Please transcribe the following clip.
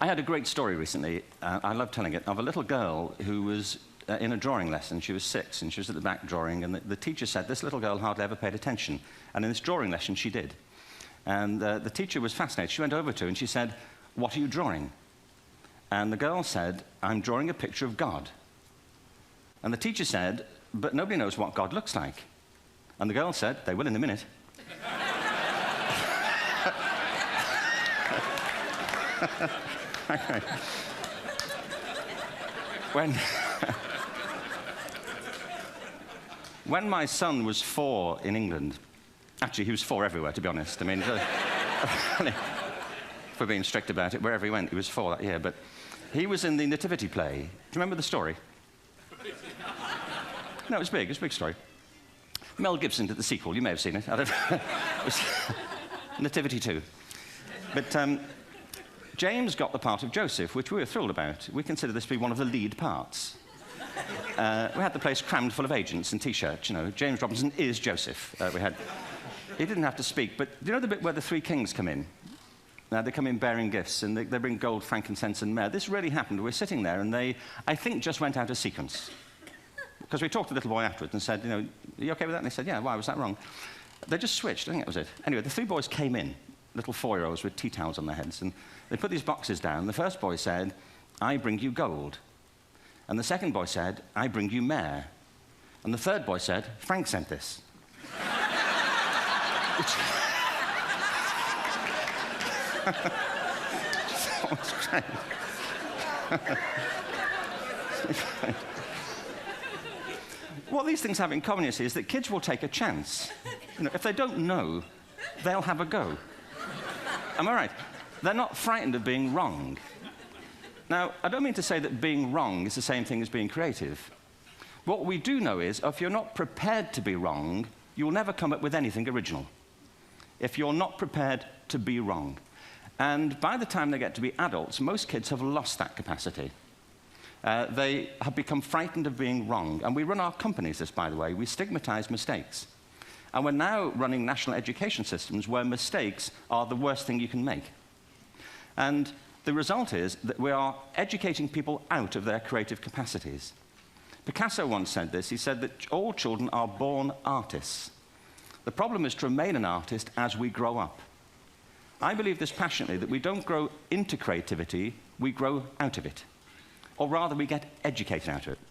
I had a great story recently, I love telling it, of a little girl who was in a drawing lesson. She was 6, and she was at the back drawing, and the teacher said this little girl hardly ever paid attention. And in this drawing lesson, she did. And the teacher was fascinated. She went over to her and she said, "What are you drawing?" And the girl said, "I'm drawing a picture of God." And the teacher said, "But nobody knows what God looks like." And the girl said, "They will in a minute." When my son was 4 in England, actually he was 4 everywhere, to be honest. I mean, for being strict about it, wherever he went, he was 4 that year. But he was in the Nativity play. Do you remember the story? No, it was big. It was a big story. Mel Gibson did the sequel. You may have seen it. I don't know. It was Nativity 2. But James got the part of Joseph, which we were thrilled about. We consider this to be one of the lead parts. We had the place crammed full of agents and T-shirts, you know. James Robinson is Joseph. He didn't have to speak, but do you know the bit where the 3 kings come in? They come in bearing gifts, and they bring gold, frankincense, and myrrh. This really happened. We're sitting there, and they, I think, just went out of sequence. Because we talked to the little boy afterwards and said, you know, "Are you okay with that?" And they said, "Yeah, why was that wrong?" They just switched. I think that was it. Anyway, the 3 boys came in, little 4-year-olds with tea towels on their heads, and they put these boxes down. The first boy said, "I bring you gold." And the second boy said, "I bring you myrrh." And the third boy said, "Frank sent this." That was great. What these things have in common, you see, is that kids will take a chance. You know, if they don't know, they'll have a go. Am I right? They're not frightened of being wrong. Now, I don't mean to say that being wrong is the same thing as being creative. What we do know is, if you're not prepared to be wrong, you'll never come up with anything original. If you're not prepared to be wrong. And by the time they get to be adults, most kids have lost that capacity. They have become frightened of being wrong. And we run our companies this, by the way. We stigmatize mistakes. And we're now running national education systems where mistakes are the worst thing you can make. And the result is that we are educating people out of their creative capacities. Picasso once said this. He said that all children are born artists. The problem is to remain an artist as we grow up. I believe this passionately, that we don't grow into creativity, we grow out of it. Or rather, we get educated out of it.